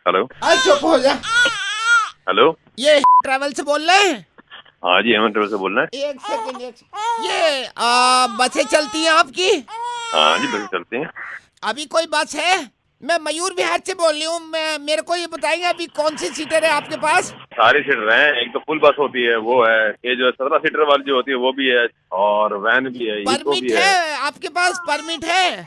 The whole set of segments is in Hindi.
हेलो। आज चुप हो जा। हेलो। ये ट्रैवल से बोल रहे हैं? हाँ जी, हेमंत ट्रेवल से बोल रहे हैं। एक सेकंड ये बसें चलती हैं आपकी? हाँ जी, बस चलते हैं। अभी कोई बस है? मैं मयूर विहार से बोल रही हूँ। मैं मेरे को ये बताएंगे अभी कौन सी सीटर है आपके पास? सारी सीटर हैं। एक तो फुल बस होती है, वो है। ये जो 17 सीटर वाली जो होती है वो भी है, और वैन भी है, इको परमिट भी है। है आपके पास? परमिट है?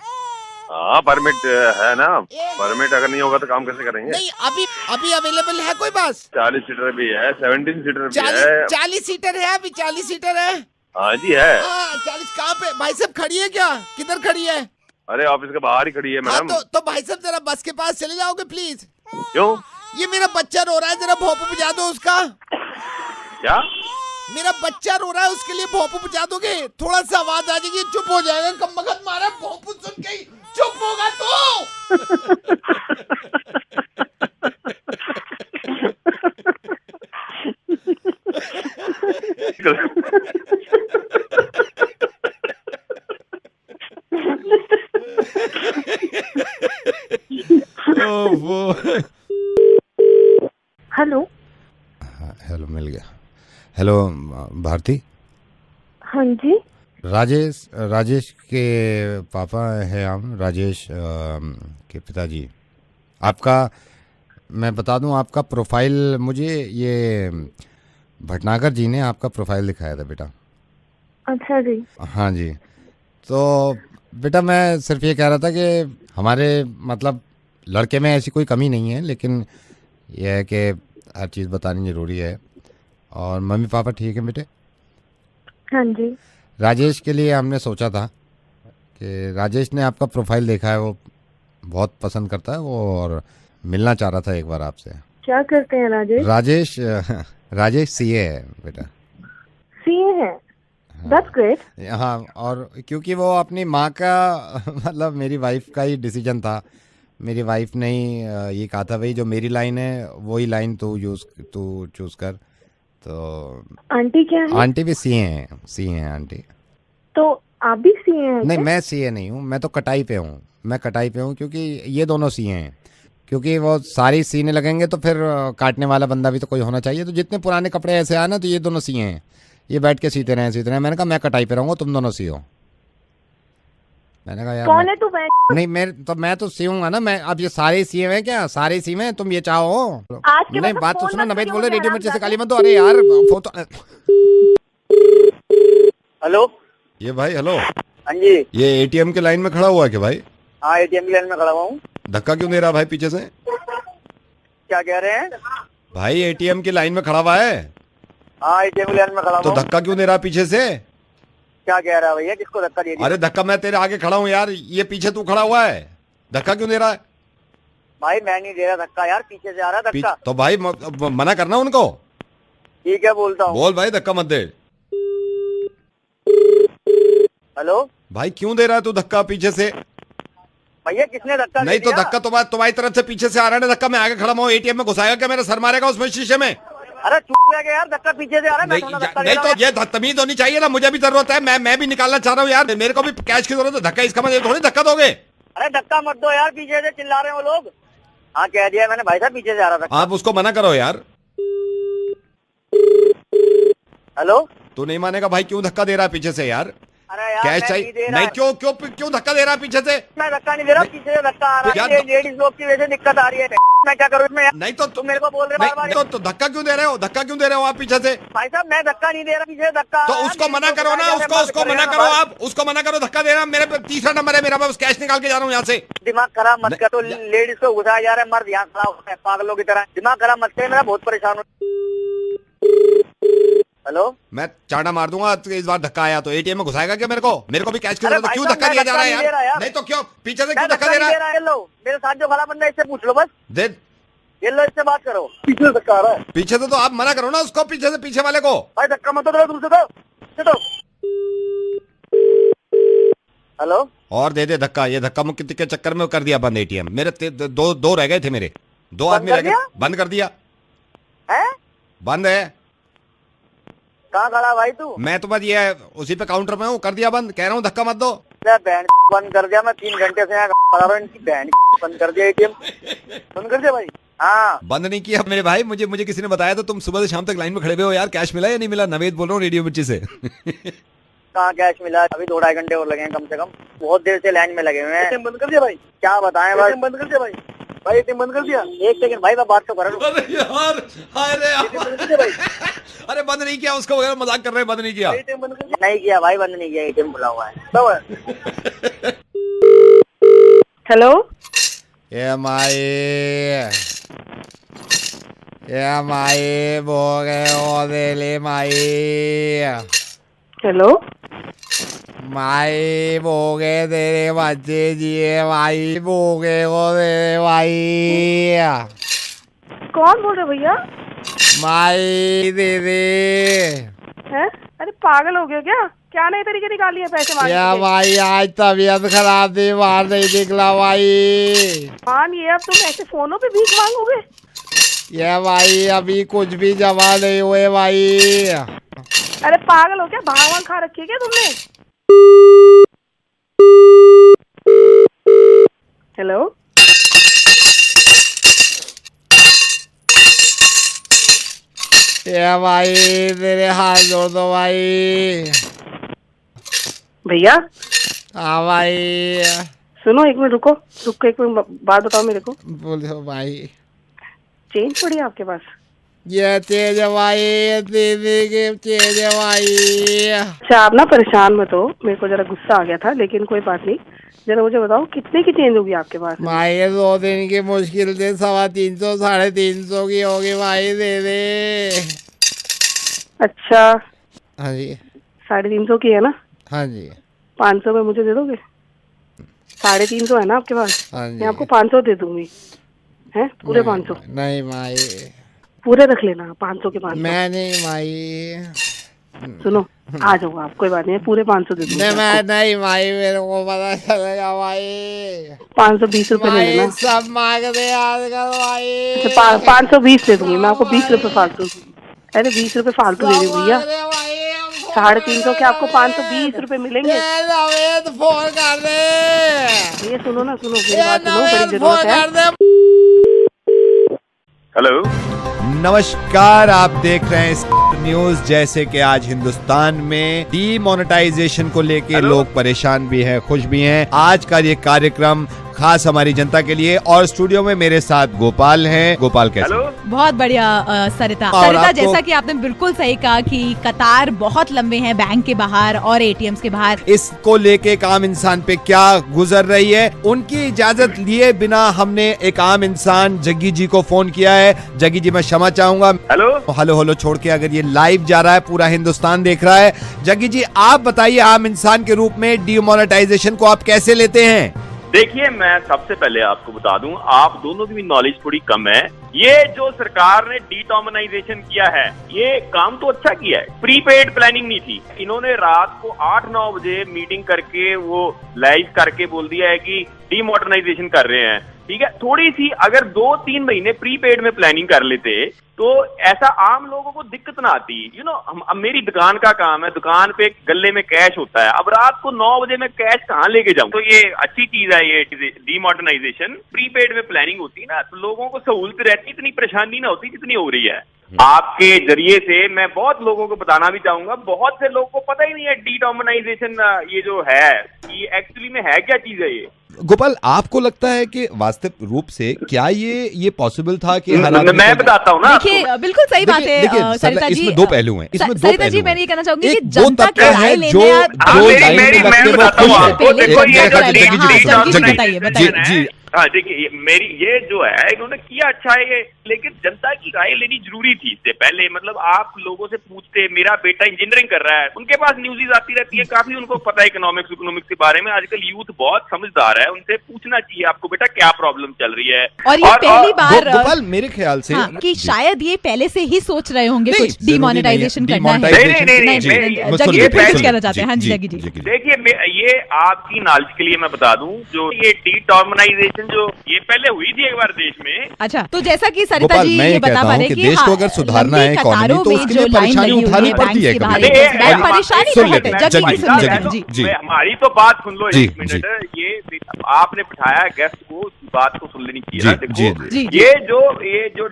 हाँ, परमिट है ना। एक- परमिट अगर नहीं होगा तो काम कैसे करेंगे? नहीं, अभी अभी अवेलेबल है कोई बस? 40 सीटर भी है, 17 सीटर भी 40 है। 40 सीटर है? अभी 40 सीटर है? हाँ जी है। हाँ 40। कहाँ पे भाई साहब खड़ी है? क्या किधर खड़ी है? अरे ऑफिस के बाहर ही खड़ी है हाँ मैडम। तो भाई साहब जरा बस के पास चले जाओगे प्लीज? क्यों? ये मेरा बच्चा रो रहा है, जरा भोंपू बजा दो उसका। क्या? मेरा बच्चा रो रहा है, उसके लिए भोंपू बजा दोगे? थोड़ा सा आवाज आ जाएगी, चुप हो जाएगा। कम बखत मारा भोंपू सुन के ही चुप होगा तो। वो हेलो। हेलो, मिल गया। हेलो भारती। हाँ जी। राजेश के पापा हैं हम, राजेश के पिताजी। आपका मैं बता दूं, आपका प्रोफाइल मुझे ये भटनागर जी ने आपका प्रोफाइल दिखाया था बेटा। अच्छा जी। हाँ जी। तो बेटा मैं सिर्फ ये कह रहा था कि हमारे मतलब लड़के में ऐसी कोई कमी नहीं है, लेकिन यह है कि हर चीज़ बतानी ज़रूरी है। और मम्मी पापा ठीक है बेटे? हाँ जी। राजेश के लिए हमने सोचा था कि राजेश ने आपका प्रोफाइल देखा है, वो बहुत पसंद करता है वो, और मिलना चाह रहा था एक बार आपसे। क्या करते हैं राजेश? राजेश सीए है बेटा। सीए है? That's great. हाँ, और क्योंकि वो अपनी माँ का मतलब मेरी वाइफ का ही डिसीजन था। मेरी वाइफ ने ही ये कहा था, भाई जो मेरी लाइन है वही लाइन तू चूज कर। तो आंटी क्या है? आंटी भी सीए हैं आंटी। तो आप भी सीए हैं नहीं, क्या? मैं सीए नहीं हूँ, मैं तो कटाई पे हूँ। मैं कटाई पे हूँ क्योंकि ये दोनों सीए हैं। क्योंकि वो सारी सीने लगेंगे तो फिर काटने वाला बंदा भी तो कोई होना चाहिए। तो जितने पुराने कपड़े ऐसे आए ना, तो ये दोनों सीए हैं। ये बैठ के सीते रहे। मैंने कहा मैं कटाई पे रहूँगा, तुम दोनों सीओ। मैंने कहा यार कौन है तू? नहीं, मैं तो सीऊंगा ना। मैं अब ये सारे सीए हैं क्या? सारे सीए हैं, तुम ये चाहो? आज के नहीं, बाद बात तो फोन सुनो। मत नवेद करियो बोले मुझे, रेडियो मिर्ची से हरामजादा। गाली मत दो। अरे यार फोटो। हेलो। ये भाई हेलो, हाँ जी। ये एटीएम के लाइन में खड़ा हुआ है क्या भाई? हाँ, एटीएम की लाइन में खड़ा हुआ हूँ। धक्का क्यों दे रहा भाई पीछे से? क्या कह रहे हैं? भाई एटीएम की लाइन में खड़ा हुआ है हाँ, एटीएम की लाइन में खड़ा तो हुआ हूँ। धक्का क्यों दे रहा पीछे से? क्या कह रहा है भैया? किसको धक्का दे दिया? अरे धक्का मैं तेरे आगे खड़ा हूँ यार, ये पीछे तू खड़ा हुआ है, धक्का क्यों दे रहा है? भाई मैं नहीं दे रहा धक्का यार, पीछे से आ रहा है धक्का। तो भाई मना करना उनको। ठीक है, बोलता हूँ। बोल भाई, धक्का मत दे। हेलो भाई क्यों दे रहा है तू धक्का पीछे से? भैया, किसने धक्का नहीं दे तो दिया? धक्का तुम्हारी तरफ से पीछे से आ रहा है धक्का। मैं आगे खड़ा हूँ, एटीएम में घुसाएगा क्या? मेरा सर मारेगा उसमें शीशे में? अरे चुप रह गया यार, धक्का पीछे से आ रहा है। मैं थोड़ा धक्का दे नहीं रहा तो हूँ। ये तमीज होनी चाहिए ना, मुझे भी जरूरत है। मैं भी निकालना चाह रहा हूँ यार, मेरे को भी कैश की जरूरत है। धक्का इसका मतलब थोड़ी धक्का दोगे। अरे धक्का मत दो यार, पीछे से चिल्ला रहे हो लोग। हाँ, कह दिया मैंने भाई साहब, पीछे से आ रहा था। आप उसको मना करो यार। हेलो। तू नहीं मानेगा भाई, क्यों धक्का दे रहा है पीछे से यार? अरे यार कैश मैं चाहिए? नहीं दे रहा। नहीं, क्यों धक्का दे रहा है पीछे से? मैं धक्का नहीं दे रहा, पीछे से धक्का आ रहा यार है। लेडीज लोग की वजह से दिक्कत आ रही है। मैं क्या करूँ इसमें? नहीं तो तुम मेरे को बोल रहे बार बार। नहीं तो धक्का क्यों दे रहे हो? धक्का क्यों दे रहे हो आप पीछे से? भाई साहब, मैं धक्का नहीं दे रहा, पीछे से धक्का। तो उसको मना करो ना, उसको मना करो। आप उसको मना करो धक्का देना। मेरे पे तीसरा नंबर है मेरा, मैं बस कैश निकाल के जा रहा हूँ यहाँ से। दिमाग खराब मत कर। तो लेडीज को घुसाया जा रहा है, मर्द यहाँ खड़ा होता है पागलों की तरह। दिमाग खराब मत कर, मेरा बहुत परेशान हूँ। हेलो। मैं चांटा मार दूंगा इस बार धक्का आया तो। एटीएम में घुसाएगा क्या मेरे को? मेरे को भी कैश की जरूरत है। क्यों धक्का दिया जा रहा है यार? नहीं तो क्यों पीछे से क्यों धक्का दे रहा है? लो, मेरे साथ जो खड़ा बंदा, इससे पूछ लो बस। दे ये लो, इससे बात करो। पीछे से धक्का आ रहा है। पीछे से तो आप मना करो ना उसको, पीछे से पीछे वाले को। भाई धक्का मत दो, दूर से दो। हेलो। और दे धक्का। ये धक्का मुक्ति के चक्कर में कर दिया बंद एटीएम। मेरे दो रह गए थे, मेरे 2 आदमी रह गए। बंद कर दिया है? बंद है। कहाँ खड़ा भाई तू? मैं तो बस ये उसी पे काउंटर में हूँ, कर दिया बंद। कह रहा हूँ धक्का मत दो। बहन बंद कर दिया। मैं 3 घंटे से यहाँ खड़ा रहा हूँ, इनकी बहन बंद कर दिया एटीएम। बंद कर दिया भाई। हाँ बंद नहीं किया मेरे भाई, मुझे किसी ने बताया था तुम सुबह से शाम तक लाइन में खड़े हुए हो यार। कैश मिला या नहीं मिला? नवेद बोल रहा हूँ रेडियो मिर्ची से। कहाँ कैश मिला? अभी 2-2.5 घंटे और लगे हैं कम से कम। बहुत देर से लाइन में लगे हुए हैं। बंद कर दिया भाई? क्या बताएं बस। बंद कर दिया भाई? भाई बंद कर दिया? 1 सेकंड भाई, मैं बात तो कर रहा हूँ। अरे यार, अरे बंद नहीं किया उसको, वगैरह मजाक कर रहे हैं, बंद नहीं किया। नहीं किया भाई, बंद नहीं किया, ATM खुला हुआ है। हेलो ये माई बोगे ओ दिले माई, हेलो माई बोगे तेरे बच्चे जिए माई, बोगे ओ तेरे माई। कौन बोल रहे भैया? माई दे दे। हैं? अरे पागल हो गए क्या? क्या नए तरीके निकाली है पैसे मांगने या के? भाई आज तबीयत खराब थी, बाहर नहीं निकला भाई। मान ये अब तुम ऐसे फोनों पे भीख मांगोगे? ये भाई अभी कुछ भी जमा नहीं हुए भाई। अरे पागल हो क्या? भांग वांग खा रखी है क्या तुमने? हेलो ये भाई तेरे हाथ जोड़ दो भाई। भैया हाँ भाई सुनो, 1 मिनट रुको, एक मिनट बात बताओ मेरे को। बोलो भाई। चेंज पड़ी है आपके पास? ये तेज भाई, दीदी के तेज भाई। अच्छा आप ना परेशान मत हो, मेरे को जरा गुस्सा आ गया था, लेकिन कोई बात नहीं। जरा मुझे बताओ कितने की चेंज होगी आपके पास? भाई 2 दिन की मुश्किल से 350 350 की होगी भाई, दे दे। अच्छा हाँ जी 350 की है ना? हाँ जी 500 में मुझे दे दोगे? 350 है ना आपके पास? हाँ जी। मैं आपको 500 दे दूंगी। हैं पूरे 500? नहीं भाई पूरे रख लेना, 500 के 500। मैं नहीं भाई। सुनो आ जाओ आप, कोई बात नहीं, पूरे 500 दे दूंगी। मैं नहीं भाई, मेरे को पता चलेगा भाई। 520 रुपए ले लेना। सब मांगते आजकल भाई। अच्छा 520 दे दूंगी मैं आपको, 20 रुपए फालतू। अरे 20 रुपए फालतू दे रही हूँ भैया। 350 के आपको 520 रुपए मिलेंगे। नवेद फोन कर दे। ये सुनो ना, सुनो मेरी बात सुनो, बड़ी जरूरत है। हेलो नमस्कार, आप देख रहे हैं न्यूज। जैसे कि आज हिंदुस्तान में डीमोनेटाइजेशन को लेके लोग परेशान भी हैं, खुश भी हैं। आज का ये कार्यक्रम खास हमारी जनता के लिए, और स्टूडियो में मेरे साथ गोपाल हैं। गोपाल कैसे? हेलो बहुत बढ़िया सरिता। और सरिता आपको- जैसा कि आपने बिल्कुल सही कहा कि कतार बहुत लंबे हैं बैंक के बाहर और ATMs के बाहर। इसको लेके एक आम इंसान पे क्या गुजर रही है, उनकी इजाजत लिए बिना हमने एक आम इंसान जग्गी जी को फोन किया है। जग्गी जी मैं क्षमा चाहूंगा। हेलो हेलो छोड़ के अगर ये लाइव जा रहा है, पूरा हिंदुस्तान देख रहा है। जग्गी जी आप बताइए, आम इंसान के रूप में डीमोनेटाइजेशन को आप कैसे लेते हैं? देखिए, मैं सबसे पहले आपको बता दूं, आप दोनों की भी नॉलेज थोड़ी कम है। ये जो सरकार ने डीटॉमनाइजेशन किया है, ये काम तो अच्छा किया है। प्रीपेड प्लानिंग नहीं थी। इन्होंने रात को 8-9 बजे मीटिंग करके वो लाइव करके बोल दिया है कि डीमोडर्नाइजेशन कर रहे हैं। ठीक है, थोड़ी सी अगर 2-3 महीने प्रीपेड में प्लानिंग कर लेते तो ऐसा आम लोगों को दिक्कत ना आती। अब मेरी दुकान का काम है, दुकान पे गले में कैश होता है। अब रात को 9 बजे मैं कैश कहाँ लेके जाऊं? तो ये अच्छी चीज है, ये डीमोडर्नाइजेशन। प्रीपेड में प्लानिंग होती है ना, तो लोगों को सहूलत रहती, इतनी परेशानी ना होती जितनी हो रही है। आपके जरिए से मैं बहुत लोगों को बताना भी चाहूंगा, बहुत से लोगों को पता ही नहीं है डीटॉमनाइजेशन ये जो है, ये एक्चुअली में है क्या चीज है। ये गोपाल, आपको लगता है कि वास्तविक रूप से क्या ये पॉसिबल था कि हर आदमी मैं बताता हूँ ना आपको। देखिए बिल्कुल सही बात है सरिता जी। इसमें 2 पहलू हैं। इसमें 2 सरिता जी पहलू मैं ये कहना चाहूंगी एक कि वो जनता की तबका राय है लेने जो या लाइन में लग के वो बताता हूँ खुश है। आपको। देखो, ये जो बताइए। हाँ देखिए, मेरी ये जो है इन्होंने किया अच्छा है ये, लेकिन जनता की राय लेनी जरूरी थी इससे पहले। मतलब आप लोगों से पूछते, मेरा बेटा इंजीनियरिंग कर रहा है, उनके पास न्यूज़ आती रहती है, काफी उनको पता है इकोनॉमिक्स के बारे में। आजकल यूथ बहुत समझदार है, उनसे पूछना चाहिए आपको बेटा क्या प्रॉब्लम चल रही है। और ये पहली बार गोपाल मेरे ख्याल से कि शायद ये पहले से ही सोच रहे होंगे नहीं, कुछ डीमोनेटाइजेशन करना है। नहीं, जग्गी जी कुछ कहना चाहते हैं। हाँ जी जग्गी जी। देखिए, ये आपकी नॉलेज के लिए मैं बता दूं, जो ये डीटॉर्मनाइजेशन डिमोनेटाइजेशन जो ये पहले हुई थी एक बार देश में। अच्छा, तो जैसा कि सरिता गोपाल, जी मैं ये ये बता कहता पा हूं रहे कि कि देश को अगर सुधारना है लंबी इकोनॉमी, कतारों तो में उसके जो लिए लाइन परेशानी लगी हुई उठानी है पड़ती है बैंक के कभी। बाहर, अरे, परेशानी सुन बहुत लेते है। हैं, जग्गी जी सुन लेते हैं। जी, जी। हमारी तो बात सुन लो जी, एक मिनट। ये आपने बिठाया गेस्ट को, उसकी बात को सुन लेनी चाहिए ना। देखो जी, जी। ये जो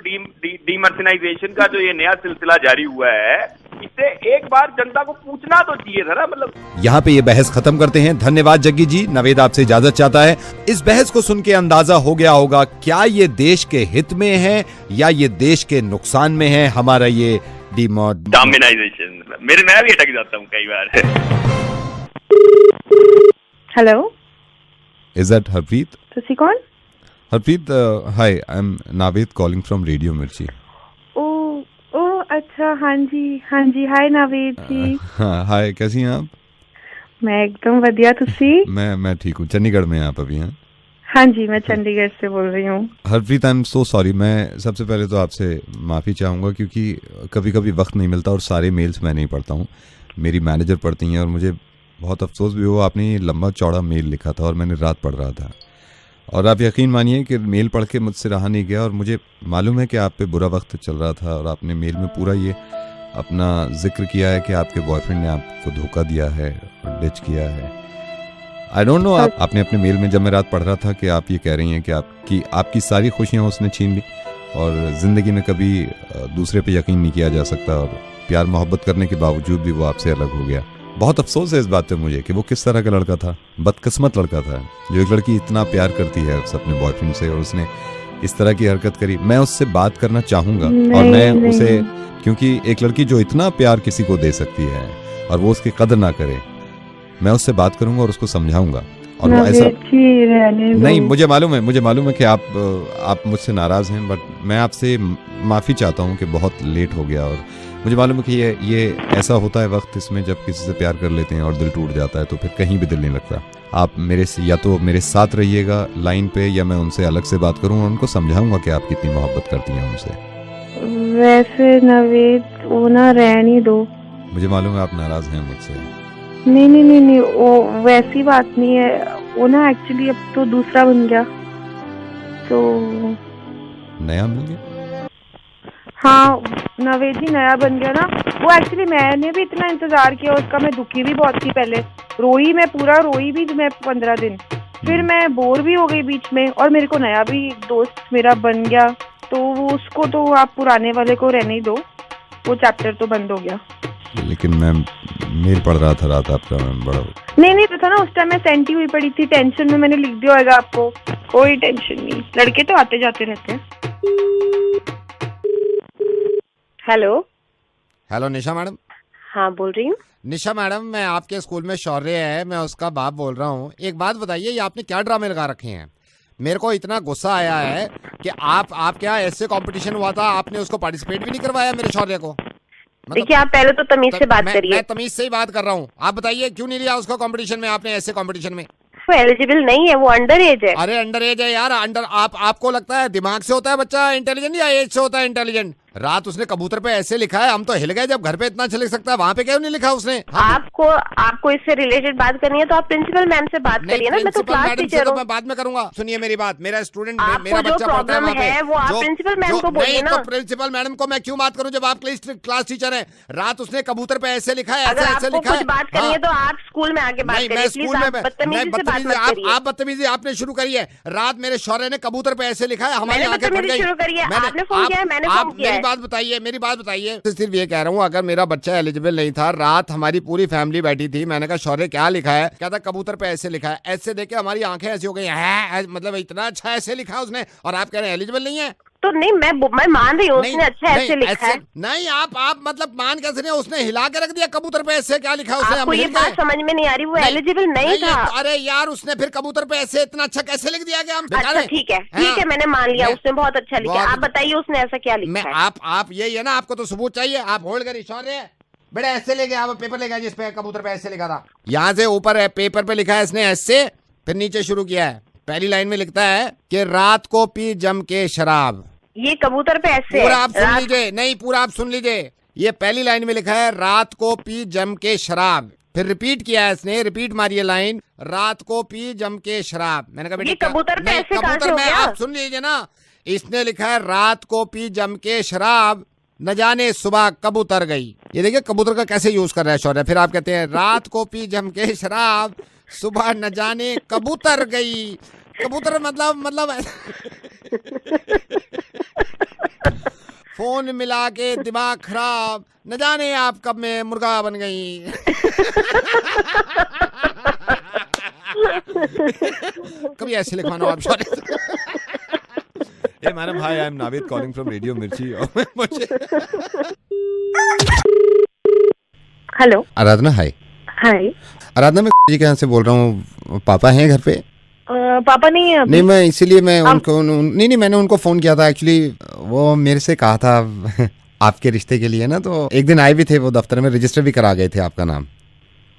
डीमर्शनाइजेशन का जो ये नया सिलसिला जारी हुआ है, इससे एक बार जनता को पूछना तो चाहिए था ना। मतलब यहाँ पे ये बहस खत्म करते हैं। धन्यवाद जग्गी जी। नवेद आपसे इजाजत चाहता है। इस बहस को सुन के अंदाजा हो गया होगा क्या ये देश के हित में है या ये देश के नुकसान में है, हमारा ये डोमिनाइजेशन। मैं भी अटक जाता हूँ कई बार। Hello, is that Harpreet? तुसी कौन? Harpreet, hi, I am Naved calling from Radio Mirchi. ओ अच्छा, हाँ जी, हाय नावेद जी। हाँ, हाय, कैसी हैं आप? मैं एकदम बढ़िया, तुसी? मैं ठीक हूँ। चंडीगढ़ में हैं आप अभी? हैं? हाँ जी, मैं चंडीगढ़ से बोल रही हूँ। Harpreet, I am so sorry. मैं सबसे पहले तो आपसे माफ़ी चाहूँगा क्योंकि कभी कभी वक्त नहीं मिलता और सारे मेल्स मैं नहीं पढ़ता हूँ, मेरी मैनेजर पढ़ती हैं और मुझे बहुत अफसोस भी हुआ। आपने ये लंबा चौड़ा मेल लिखा था और मैंने रात पढ़ रहा था और आप यकीन मानिए कि मेल पढ़ के मुझसे रहा नहीं गया और मुझे मालूम है कि आप पे बुरा वक्त चल रहा था और आपने मेल में पूरा ये अपना जिक्र किया है कि आपके बॉयफ्रेंड ने आपको धोखा दिया है और डिच किया है। आई डोंट नो, आपने अपने मेल में, जब मैं रात पढ़ रहा था, कि आप ये कह रही हैं कि आपकी सारी खुशियाँ उसने छीन ली और ज़िंदगी में कभी दूसरे पे यकीन नहीं किया जा सकता और प्यार मोहब्बत करने के बावजूद भी वो आपसे अलग हो गया। बहुत अफसोस है इस बात पे मुझे कि वो किस तरह का लड़का था, बदकिस्मत लड़का था। जो एक लड़की इतना प्यार करती है उससे अपने बॉयफ्रेंड से और उसने इस तरह की हरकत करी। मैं उससे बात करना चाहूँगा और मैं उसे, क्योंकि एक लड़की जो इतना प्यार किसी को दे सकती है और वो उसकी कदर ना करे, मैं उससे बात करूंगा और उसको समझाऊंगा। और वो ऐसा नहीं, मुझे मालूम है कि आप मुझसे नाराज हैं, बट मैं आपसे माफ़ी चाहता हूं कि बहुत लेट हो गया और मुझे मालूम है कि ये ऐसा होता है वक्त इसमें, जब किसी से प्यार कर लेते हैं और दिल टूट जाता है तो फिर कहीं भी दिल नहीं लगता। आप या तो मेरे साथ रहिएगा लाइन पे या मैं उनसे अलग से बात करूँ और उनको समझाऊंगा कि आप कितनी मोहब्बत करती हैं उनसे। वैसे नवेद, वो ना रहने दो। मुझे मालूम है आप नाराज हैं मुझसे। नहीं, वो वैसी बात नहीं है। वो ना एक्चुअली अब तो दूसरा बन गया, तो नया मिल गया। हाँ नवेद जी, नया बन गया ना। वो एक्चुअली मैंने भी इतना इंतजार किया उसका, मैं दुखी भी बहुत थी पहले, रोई भी मैं 15 दिन, फिर मैं बोर भी हो गई बीच में और मेरे को नया भी दोस्त मेरा बन गया। तो उसको तो आप पुराने वाले को रहने ही दो, वो चैप्टर तो बंद हो गया। लेकिन मैं मेल पढ़ रहा था रात आपका, बड़ा नहीं पता ना, उस टाइम मैं सेंटी हुई पड़ी थी, टेंशन में मैंने लिख दिया होगा आपको। कोई टेंशन नहीं, लड़के तो आते जाते रहते हैं। हेलो निशा मैडम। हाँ बोल रही हूँ। निशा मैडम, मैं आपके स्कूल में शौर्य है, मैं उसका बाप बोल रहा हूँ। एक बात बताइए, ये आपने क्या ड्रामे लगा रखे हैं? मेरे को इतना गुस्सा आया है कि आप क्या ऐसे कंपटीशन हुआ था, आपने उसको पार्टिसिपेट भी नहीं करवाया मेरे शौर्य को। देखिए आप पहले तो तमीज से बात करिए। मैं तमीज से ही बात कर रहा हूँ। आप बताइए क्यों नहीं लिया उसको कंपटीशन में आपने, ऐसे कंपटीशन में? वो एलिजिबल नहीं है, वो अंडर एज है। अरे अंडर एज है यार, आपको लगता है दिमाग से होता है बच्चा इंटेलिजेंट या एज से होता है इंटेलिजेंट? रात उसने कबूतर पे ऐसे लिखा है, हम तो हिल गए जब घर पे इतना अच्छा लिख सकता है, वहाँ पे क्यों नहीं लिखा उसने? आपको इससे रिलेटेड बात करनी है तो आप प्रिंसिपल मैम से बात करिए ना। मैं तो क्लास टीचर हूँ। मैं बाद में करूंगा। सुनिए मेरी बात, मेरा स्टूडेंट, मेरा बच्चा पढ़ता है वहाँ पे, वो आप प्रिंसिपल मैम को बोलिए ना। प्रिंसिपल मैडम को मैं क्यों बात करूँ जब आप क्लास टीचर हैं? रात उसने कबूतर पे ऐसे लिखा है, ऐसे लिखा है। बात करनी है तो आप स्कूल में आके बात करिए। आप बदतमीजी आपने शुरू करी है। रात मेरे शौर्य ने कबूतर पे ऐसे लिखा है, हमारी आंखें फट गई। मेरी बात बताइए। सिर्फ ये कह रहा हूँ, अगर मेरा बच्चा एलिजिबल नहीं था, रात हमारी पूरी फैमिली बैठी थी, मैंने कहा शौर्य क्या लिखा है? कहता कबूतर पे ऐसे लिखा है। ऐसे देख के हमारी आंखें ऐसी हो गई हैं, मतलब इतना अच्छा ऐसे लिखा उसने, और आप कह रहे हैं एलिजिबल नहीं है। तो नहीं, मैं मान रही हूँ उसने अच्छा ऐसे लिखा है। नहीं आप मतलब मान कैसे नहीं, उसने हिला के रख दिया कबूतर पे ऐसे, क्या लिखा उसने? आपको ये बात समझ में नहीं आ रही, वो एलिजिबल नहीं था। अरे यार, उसने फिर कबूतर पे ऐसे इतना अच्छा कैसे लिख दिया? अच्छा ठीक है, मैंने मान लिया, उसने बहुत अच्छा लिखा। आप बताइए उसने ऐसा क्या लिखा है? आप यही है ना, आपको तो सबूत चाहिए। आप होल्ड करिए शौर्य, बेटा ऐसे ले गया, आप पेपर ले गया जिसपे कबूतर पे ऐसे लिखा था। यहाँ से ऊपर है, पेपर पे लिखा है इसने ऐसे, फिर नीचे शुरू किया है। पहली लाइन में लिखता है कि रात को पी जम के शराब। ये कबूतर पे ऐसे पूरा आप सुन लीजिए, नहीं पूरा आप सुन लीजिए। ये पहली लाइन में लिखा है रात को पी जम के शराब, फिर रिपीट किया है इसने, रिपीट मारिए लाइन, रात को पी जम के शराब। मैंने कहा ये कबूतर पे नहीं, ऐसे कहाँ से कबूतर हो में गया? आप सुन लीजिए ना, इसने लिखा है रात को पी जम के शराब, न जाने सुबह कब उतर गई। ये देखिए कबूतर का कैसे यूज कर रहा है शौर्य। फिर आप कहते हैं रात को पी जम के शराब, सुबह न जाने कबूतर गई। कबूतर मतलब फोन मिला के दिमाग खराब, न जाने आप कब में मुर्गा बन गई। कभी ऐसे लिखवाना आप Shaurya. Hey madam, hi, I'm Navid calling from Radio Mirchi. Hello, Aradhana hi. Hi. Aradhana मैं जी के यहाँ से बोल रहा हूँ, पापा हैं घर पे? पापा नहीं है अभी। नहीं, मैं इसीलिए मैं उनको नहीं मैंने उनको फोन किया था एक्चुअली। वो मेरे से कहा था आपके रिश्ते के लिए ना, तो एक दिन आए भी थे वो दफ्तर में, रजिस्टर भी करा गए थे आपका नाम।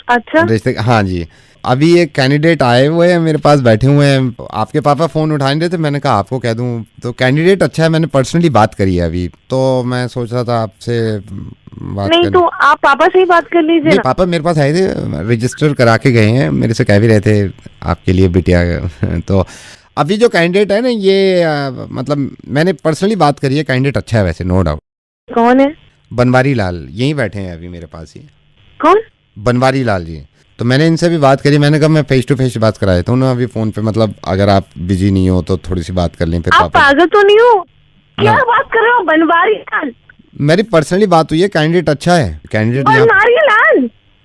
अच्छा, रिश्ते, हाँ जी। अभी एक कैंडिडेट आए हुए हैं मेरे पास, बैठे हुए हैं। आपके पापा फोन उठा नहीं रहे थे, मैंने कहा आपको कह दूं। तो कैंडिडेट अच्छा है, मैंने पर्सनली बात करी है अभी, तो मैं सोच रहा था आपसे बात नहीं तो आप पापा से ही बात कर लीजिए ना। पापा मेरे पास आए थे, रजिस्टर करा के गए हैं, मेरे से कह भी रहे थे आपके लिए बिटिया। तो अभी जो कैंडिडेट है ना ये मतलब मैंने पर्सनली बात करी है, कैंडिडेट अच्छा है वैसे, नो डाउट। कौन है? बनवारी लाल, यहीं बैठे हैं अभी मेरे पास ही। कौन? बनवारी लाल जी। तो मैंने इनसे भी बात करी, मैंने कहा मैं फेस टू फेस बात करा देता हूँ ना अभी फोन पे, मतलब अगर आप बिजी नहीं हो तो थोड़ी सी बात कर लें। फिर आप पागल तो नहीं हो? क्या ना। बात कर रहे हो? बनवारी लाल? मेरी पर्सनली बात हुई है, कैंडिडेट अच्छा है। कैंडिडेट बनवारी लाल,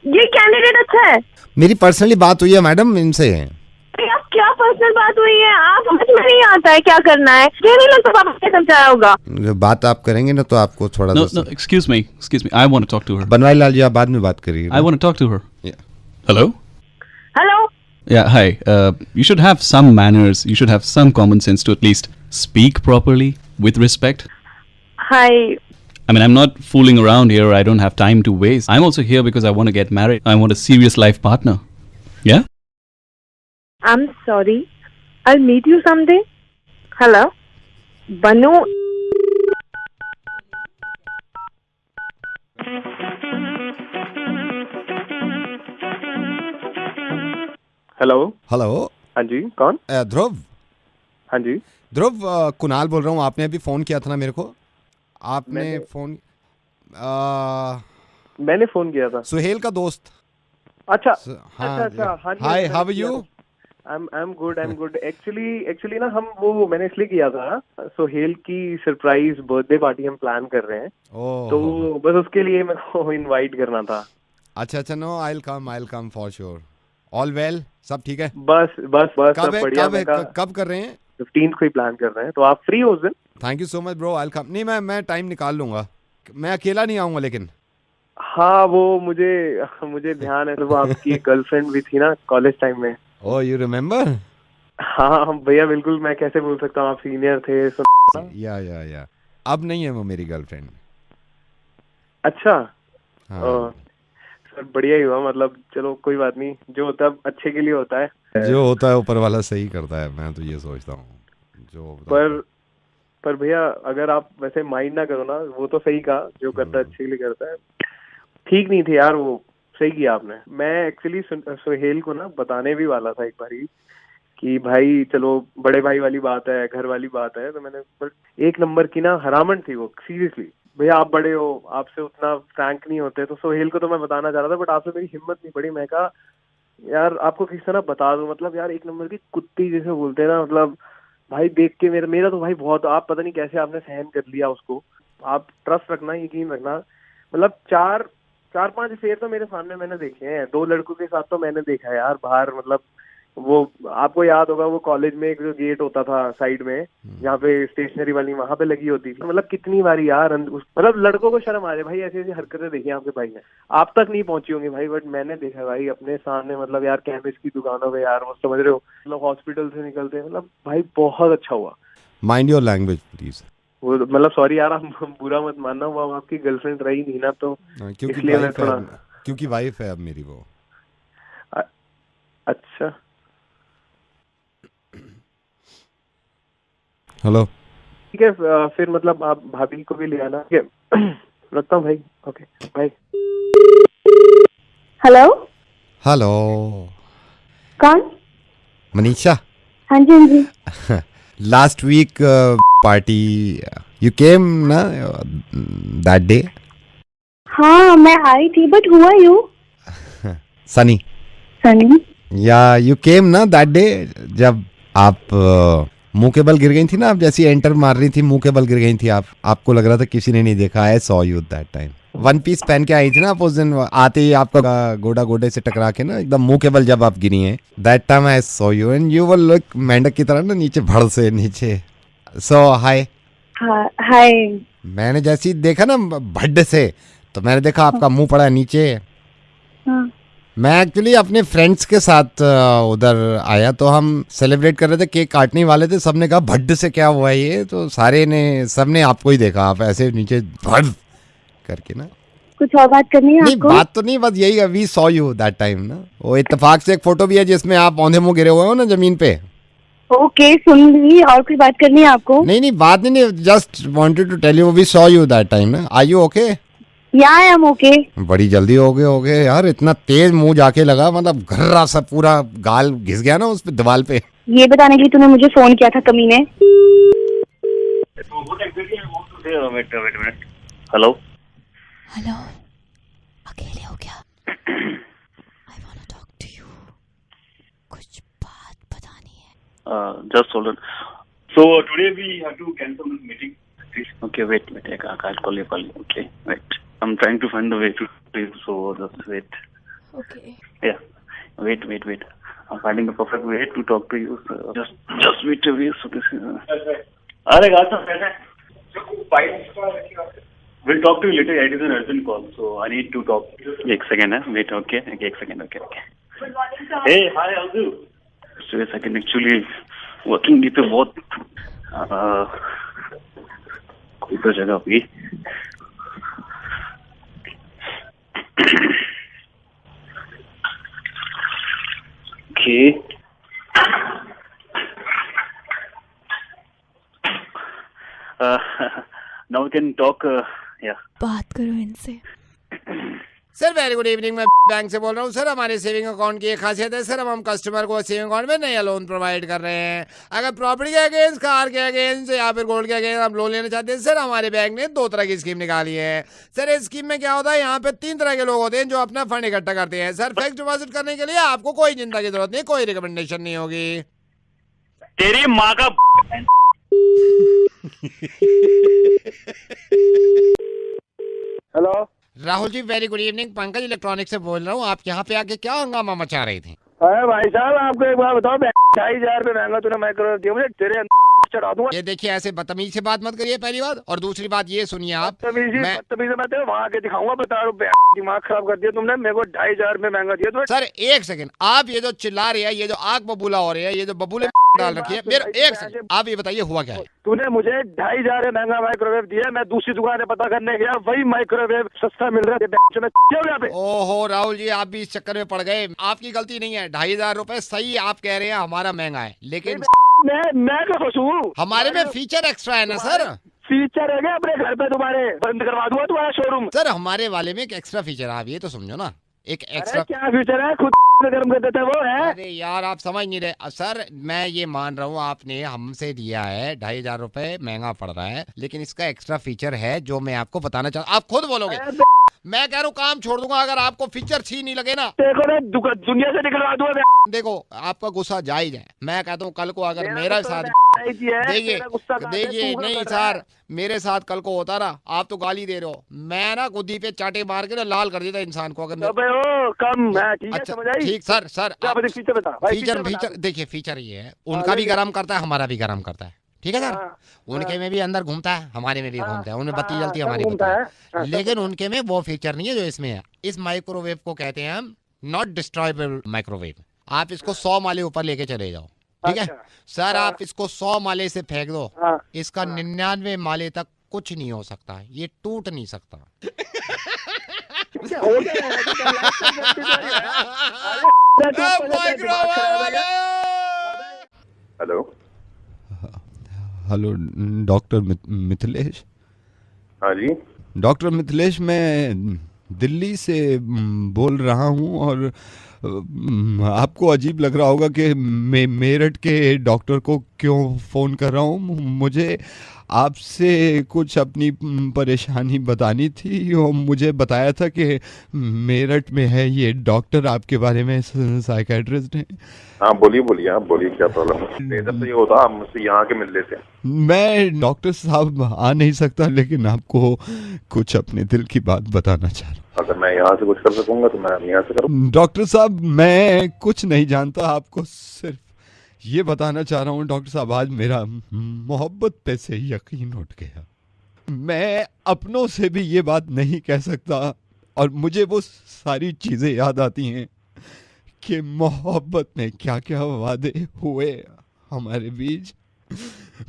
ये कैंडिडेट अच्छा है? मेरी पर्सनली बात हुई है मैडम इनसे। आप क्या पर्सनल बात हुई है? आप समझ में नहीं आता है क्या करना है? ये नहीं लगता पापा ने समझाया होगा। बात आप करेंगे ना तो आपको थोड़ा No, सा no, excuse me. I want to talk to her. Banwari Lal ji आप बाद में बात करिए। I want to talk to her. Yeah. Hello? Hello. Yeah, hi. You should have some manners. You should have some common sense to at least speak properly with respect. Hi. I mean, I'm not fooling around here. I don't have time to waste. I'm also here because I want to get married. I want a serious life partner. Yeah? I'm sorry. I'll meet you someday. Hello? Banu. Hello. Hello, हाँ जी, कौन? ध्रुव। हाँ जी। ध्रुव, कुणाल बोल रहा हूँ। आपने अभी फोन किया था ना मेरे को? आपने मैंने- फोन मैंने फोन किया था। सुहेल का दोस्त। अच्छा हाँ, अच्छा, हाँ जी, हाय, मैंने हाउ आर किया यू? था। I'm good. एक्चुअली ना हम वो मैंने इसलिए किया था, सोहेल की सरप्राइज बर्थडे पार्टी हम प्लान कर रहे हैं, तो बस उसके लिए मेरे को इनवाइट करना था। अच्छा, no, I will come for sure. All well, सब ठीक है? बस कब सब है, बढ़िया। कब कर रहे हैं? 15th को ही प्लान कर रहे हैं, तो आप फ्री हो उस दिन? Thank you so much bro, I will कम। नहीं, मैं टाइम निकाल लूंगा, मैं अकेला नहीं आऊंगा लेकिन। हाँ, वो मुझे ध्यान है, वो आपकी गर्लफ्रेंड भी थी ना कॉलेज टाइम में। ओह, यू रिमेम्बर? हाँ भैया, बिल्कुल, मैं कैसे भूल सकता हूँ, आप सीनियर थे। या अब नहीं है वो मेरी गर्लफ्रेंड। अच्छा। हाँ। सर बढ़िया ही हुआ, मतलब चलो कोई बात नहीं, जो होता है अच्छे के लिए होता है। जो होता है ऊपर वाला सही करता है, मैं तो ये सोचता हूँ। जो पर भैया, अगर आप वैसे माइंड ना करो ना, वो तो सही कहा, जो करता है अच्छे के लिए करता है। ठीक नहीं थे यार, वो सही किया आपने। मैं एक्चुअली सुहेल को ना बताने भी वाला था एक बारी कि भाई चलो बड़े भाई वाली बात है, घर वाली बात है, तो मैंने, बट एक नंबर की ना हरामन थी वो, सीरियसली। भैया आप बड़े हो, आपसे उतना फ्रैंक नहीं होते, तो सोहेल को तो मैं बताना चाह रहा था, बट आपसे मेरी हिम्मत नहीं पड़ी। मैं कहा यार आपको किस तरह बता दूं, मतलब यार एक नंबर की कुत्ती जैसे बोलते हैं ना, मतलब भाई देख के मेरा तो भाई बहुत, आप पता नहीं कैसे आपने सहन कर लिया उसको। आप ट्रस्ट रखना, यकीन रखना, मतलब चार पांच अफेयर तो मेरे सामने मैंने देखे हैं, 2 लड़कों के साथ तो मैंने देखा है यार बाहर। मतलब वो आपको याद होगा, वो कॉलेज में एक जो गेट होता था साइड में, जहाँ पे स्टेशनरी वाली, वहां पे लगी होती थी। मतलब कितनी बारी यार, मतलब लड़कों को शर्म आ जाए भाई, ऐसी ऐसी हरकतें देखी आपके भाई ने। आप तक नहीं पहुंची होंगी भाई, बट मैंने देखा भाई अपने सामने। मतलब यार केमिस्ट की दुकानों पे यार, वो समझ रहे हो, मतलब हॉस्पिटल से निकलते, मतलब भाई बहुत अच्छा हुआ। Mind your language please. वो मतलब सॉरी यार, आप बुरा मत मानना, वो आपकी गर्लफ्रेंड रही नहीं ना, तो इसलिए मैं थोड़ा, क्योंकि वाइफ है अब मेरी वो। अच्छा, हेलो, ठीक है, फिर मतलब आप भाभी को भी ले आना, ठीक है? रखता हूँ भाई, ओके बाय। हेलो। हेलो कौन? मनीषा हाँ जी हाँ जी। Last week party you came ना दैट डे हाँ मैं आई थी बट हुआ यू सनी सनी या यू केम ना दैट डे जब आप मुंह के बल गिर गई थी ना, आप जैसी एंटर मार रही थी मुंह के बल गिर गई थी आप, आपको लग रहा था किसी ने नहीं देखा। I saw you that time. One piece पहन के आई थी ना आप उस दिन, आते ही आपका गोडा गोडे से टकरा के ना एकदम मुंह के बल जब आप गिरी हैं, that time I saw you and you were look मेंढक की तरह ना नीचे भड़ से नीचे। सो हाय। हाय। मैंने जैसे ही देखा ना भड्ड से, तो मैंने देखा आपका मुंह पड़ा है नीचे। हाँ। मैं एक्चुअली अपने फ्रेंड्स के साथ उधर आया, तो हम सेलिब्रेट कर रहे थे, केक काटने वाले थे, सबने कहा भड्ड से क्या हुआ ये, तो सारे ने सबने आपको ही देखा, आप ऐसे नीचे भड़ करके ना। कुछ और बात करनी है नहीं आपको? बात तो नहीं, बस यही we saw you that time ना। वो इत्तेफाक से एक फोटो भी है जिसमें आप औंधे मुंह गिरे हुए हो ना जमीन पे। ओके सुन ली, और कोई बात करनी है आपको? नहीं बात नहीं, just wanted to tell you we saw you that time ना। Are you okay? या आई एम ओके। बड़ी जल्दी हो गए यार, इतना तेज मुंह जाके लगा, मतलब घर्रा सा पूरा गाल घिस गया ना उस पे दीवार पे। ये बताने के लिए तूने मुझे फोन किया था कमीने। हेलो हेलो, अकेले हो क्या? I want to talk to you, कुछ बात बतानी है। just hold on. So today we have to cancel this meeting. Okay, wait. I'll call you. Okay, wait. I'm trying to find the way to do it, so just wait. Okay. Yeah, wait. I'm finding the perfect way to talk to you. So just wait a bit. So this. अरे गाता कैसे? We'll talk to you later. It is an urgent call, so I need to talk. एक second है. Wait. Okay. एक second. Okay. Hey, hi, Aldu. So a second. Actually, working day पे बहुत कोई तो जगह होगी। Okay. Now we can talk. Yeah. बात करो इनसे। सर वेरी गुड इवनिंग, मैं बैंक से बोल रहा हूँ। सर हमारे सेविंग अकाउंट की एक खासियत है सर, हम कस्टमर को सेविंग अकाउंट में नया लोन प्रोवाइड कर रहे हैं। अगर प्रॉपर्टी के अगेंस्ट, कार के अगेंस्ट या फिर गोल्ड के अगेंस्ट आप लोन लेना चाहते हैं सर, हमारे बैंक ने 2 तरह की स्कीम निकाली है। सर इस स्कीम में क्या होता है, यहाँ पे 3 तरह के लोग होते हैं जो अपना फंड इकट्ठा करते हैं। सर फिक्स डिपॉजिट करने के लिए आपको कोई चिंता की जरूरत नहीं, कोई रिकमेंडेशन नहीं होगी। तेरी माँ का hello Rahul ji very good evening, Pankaj electronic से बोल रहा हूँ। आप यहाँ पे आके क्या हंगामा मचा रही थी? अरे भाई साहब, आपको एक बात बताओ, 2,500 रुपये महंगा तूने माइक्रोवेव दिया मुझे, तेरे चढ़ा दूंगा। ये देखिए ऐसे बदतमीज से बात मत करिए पहली बात, और दूसरी बात ये सुनिए आप, बदतमीजी मैं तेरे वहाँ के दिखाऊंगा, बता रहा हूँ। दिमाग खराब कर दिया तुमने, मेरे को 2,500 रुपये महंगा दिया तुमने। सर एक सेकंड, आप ये जो चिल्ला रहे हैं, ये जो आग बबूला हो रही है, ये जो बबूले डाल रखी है, मेरा एक सेकंड, आप ये बताइए हुआ क्या है? तूने मुझे 2,500 महंगा माइक्रोवेव दिया, मैं दूसरी दुकान से पता करने गया, वही माइक्रोवेव सस्ता मिल रहा है। ओहो राहुल जी, आप भी इस चक्कर में पड़ गए। आपकी गलती नहीं है, 2,500 रुपए सही आप कह रहे हैं, हमारा महंगा है, लेकिन मैं क्या फंसू? हमारे में फीचर एक्स्ट्रा है ना सर। फीचर है क्या अपने घर पे? तुम्हारे बंद करवा दूंगा तुम्हारा शोरूम। सर हमारे वाले में एक एक्स्ट्रा फीचर है, आप ये तो समझो ना, एक एक्स्ट्रा। क्या फीचर है? खुद गर्म कर देता है वो है। अरे यार आप समझ नहीं रहे सर, मैं ये मान रहा हूँ आपने हमसे दिया है 2,500 रुपए, महंगा पड़ रहा है, लेकिन इसका एक्स्ट्रा फीचर है जो मैं आपको बताना चाहता। आप खुद बोलोगे, मैं कह रहा हूँ काम छोड़ दूंगा अगर आपको फीचर छी नहीं लगे ना। देखो ना, दुनिया से निकलवा दूंगा। देखो आपका गुस्सा जायज है, मैं कहता हूँ कल को अगर मेरा साथ देखिए नहीं सर, मेरे साथ कल को होता ना, आप तो गाली दे रहे हो, मैं ना गुद्दी पे चाटे मार के ना लाल कर देता इंसान को अगर। कम अच्छा ठीक सर फीचर देखिए, फीचर ये है, उनका भी गर्म करता है, हमारा भी गर्म करता है, ठीक है सर। उनके में भी अंदर घूमता है, हमारे में भी घूमता है, उनमें बत्ती जलती है, हमारी बत्ती है, लेकिन उनके में वो फीचर नहीं है जो इसमें है। इस माइक्रोवेव को कहते हैं हम नॉट डिस्ट्रॉयबल माइक्रोवेव। आप इसको 100 माले ऊपर लेके चले जाओ, ठीक है सर, आप इसको 100 माले से फेंक दो, इसका 99 माले तक कुछ नहीं हो सकता, ये टूट नहीं सकता। Hello hello doctor Mithilesh. हाँ जी डॉक्टर मिथिलेश, मैं दिल्ली से बोल रहा हूँ और आपको अजीब लग रहा होगा कि मैं मेरठ के डॉक्टर को क्यों फ़ोन कर रहा हूँ। मुझे आपसे कुछ अपनी परेशानी बतानी थी और मुझे बताया था कि मेरठ में है ये डॉक्टर आपके बारे में साइकेट्रिस्ट हैं। हाँ बोलिए आप बोलिए, क्या प्रॉब्लम है? इधर से ये होता आप मुझसे यहाँ के मिल लेते। मैं डॉक्टर साहब आ नहीं सकता, लेकिन आपको कुछ अपने दिल की बात बताना चाह रहा हूँ। अगर मैं यहाँ से कुछ कर सकूंगा तो मैं यहाँ से करूँ। डॉक्टर साहब मैं कुछ नहीं जानता, आपको सिर्फ ये बताना चाह रहा हूँ डॉक्टर साहब, आज मेरा मोहब्बत पे से यकीन उठ गया। मैं अपनों से भी ये बात नहीं कह सकता और मुझे वो सारी चीज़ें याद आती हैं कि मोहब्बत में क्या क्या वादे हुए हमारे बीच,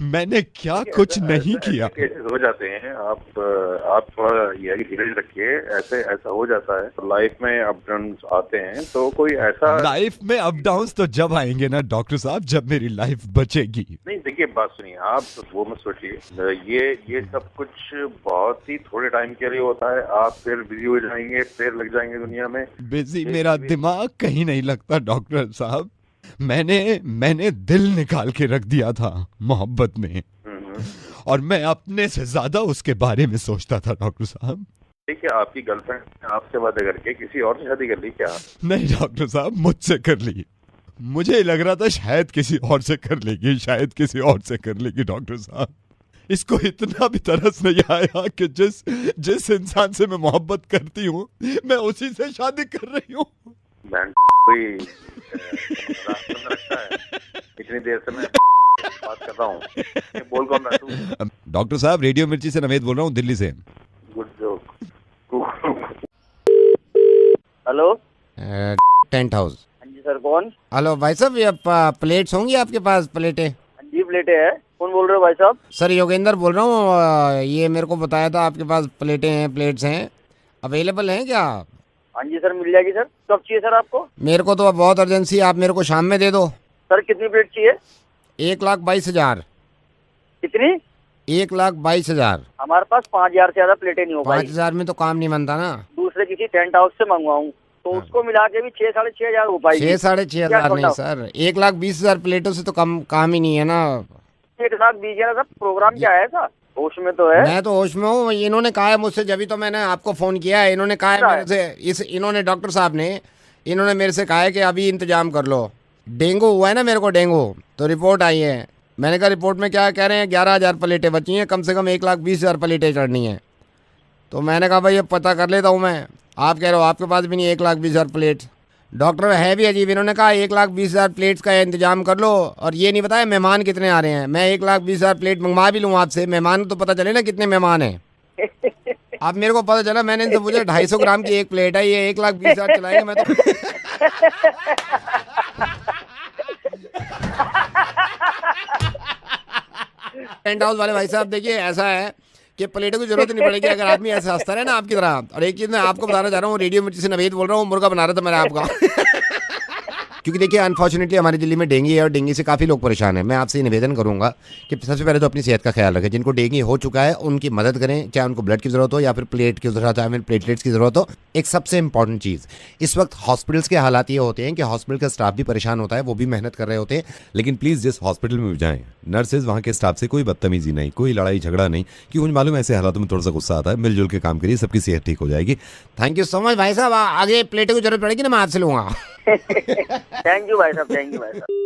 मैंने क्या कुछ नहीं किया। हो जाते हैं आप थोड़ा ये धीरज रखिए, ऐसा हो जाता है लाइफ में, अप डाउन आते हैं तो कोई ऐसा लाइफ में अप डाउन तो जब आएंगे ना डॉक्टर साहब जब मेरी लाइफ बचेगी। नहीं देखिए बात सुनिए, आप वो मत सोचिए, ये सब कुछ बहुत ही थोड़े टाइम के लिए होता है। आप फिर बिजी हो जाएंगे, फिर लग जाएंगे दुनिया में। बिजी मेरा दिमाग कहीं नहीं लगता डॉक्टर साहब, मैंने दिल निकाल के रख दिया था मोहब्बत में और मैं अपने से ज्यादा उसके बारे में सोचता था डॉक्टर साहब। देखिए आपकी गर्लफ्रेंड आपसे वादा करके किसी और से शादी कर ली क्या? नहीं डॉक्टर साहब, मुझसे कर ली। मुझे लग रहा था शायद किसी और से कर लेगी, शायद किसी और से कर लेगी डॉक्टर साहब। इसको इतना भी तरस नहीं आया कि जिस इंसान से मैं मोहब्बत करती हूँ मैं उसी से शादी कर रही हूँ। कोई रखता है, इतनी देर से मैं बात कर रहा हूँ। बोल कौन रहा तू? डॉक्टर साहब रेडियो मिर्ची से नवेद बोल रहा हूँ, दिल्ली से। Good joke. Hello tent house. हाँ जी सर, कौन? हेलो भाई साहब, ये प्लेट्स होंगी आपके पास? प्लेटें? हाँ जी प्लेटें है। कौन बोल रहे हो भाई साहब? सर योगेंद्र बोल रहा हूँ। ये मेरे को बताया था आपके पास प्लेटें हैं, प्लेट्स हैं, अवेलेबल हैं क्या? हाँ जी सर मिल जाएगी सर। कब चाहिए सर आपको? मेरे को तो बहुत अर्जेंसी है, आप मेरे को शाम में दे दो। सर कितनी प्लेट चाहिए? 1,22,000। कितनी? 1,22,000। हमारे पास 5,000 से ज्यादा प्लेटें नहीं हो पाएगी। 5,000 में तो काम नहीं बनता ना। दूसरे किसी टेंट हाउस से मंगवाऊँ तो उसको मिला के भी 6,500 हो पाएगी। 6,500 नहीं सर, 1,20,000 प्लेटों से तो कम काम ही नहीं है ना। 1,20,000 सर। प्रोग्राम क्या है सर? होश में तो है। मैं तो होश में हूँ। इन्होंने कहा है मुझसे, जब तो मैंने आपको फोन किया है। इन्होंने कहा है मेरे से, इन्होंने डॉक्टर साहब ने इन्होंने मेरे से कहा है कि अभी इंतजाम कर लो। डेंगू हुआ है ना मेरे को, डेंगू तो रिपोर्ट आई है। मैंने कहा रिपोर्ट में क्या कह रहे हैं? 11,000 प्लेटें बची हैं, कम से कम 1,20,000 प्लेटें चढ़नी है। तो मैंने कहा भाई ये पता कर लेता हूँ मैं। आप कह रहे हो आपके पास भी नहीं 1,20,000 प्लेट। डॉक्टर है भी अजीब, इन्होंने कहा 1,20,000 प्लेट्स का इंतजाम कर लो, और ये नहीं बताया मेहमान कितने आ रहे हैं। मैं 1,20,000 प्लेट मंगवा भी लूँ आपसे, मेहमान तो पता चले ना कितने मेहमान हैं। अब मेरे को पता चला, मैंने इनसे पूछा 250 ग्राम की एक प्लेट है, ये 1,20,000 चलाएंगे। मैं तो टेंट हाउस वाले भाई साहब देखिए, ऐसा है कि प्लेटों की जरूरत नहीं पड़ेगी अगर आदमी ऐसे हंसता रहे ना आपकी तरह। और एक चीज़ मैं आपको बताना चाह रहा हूँ, रेडियो मिर्ची से नवेद बोल रहा हूँ, मुर्गा बना रहा था मैंने आपका। क्योंकि देखिए अनफॉर्चुनेटली हमारी दिल्ली में डेंगू है और डेंगू से काफ़ी लोग परेशान हैं। मैं आपसे निवेदन करूंगा कि सबसे पहले तो अपनी सेहत का ख्याल रखें। जिनको डेंगू हो चुका है उनकी मदद करें, चाहे उनको ब्लड की ज़रूरत हो या फिर प्लेट की ज़रूरत, चाहे प्लेटलेट्स की ज़रूरत हो। एक सबसे इंपॉर्टेंट चीज़, इस वक्त हॉस्पिटल्स के हालात ये होते हैं कि हॉस्पिटल का स्टाफ भी परेशान होता है, वो भी मेहनत कर रहे होते हैं। लेकिन प्लीज़ जिस हॉस्पिटल में भी जाएं, नर्सेज वहाँ के स्टाफ से कोई बदतमीजी नहीं, कोई लड़ाई झगड़ा नहीं, क्योंकि मुझे मालूम है ऐसे हालातों में थोड़ा सा गुस्सा आता है। मिलजुल के काम करिए, सबकी सेहत ठीक हो जाएगी। थैंक यू सो मच भाई साहब। आगे प्लेटों की जरूरत पड़ेगी ना मैं आपसे लूँगा। थैंक यू भाई साहब, थैंक यू भाई साहब।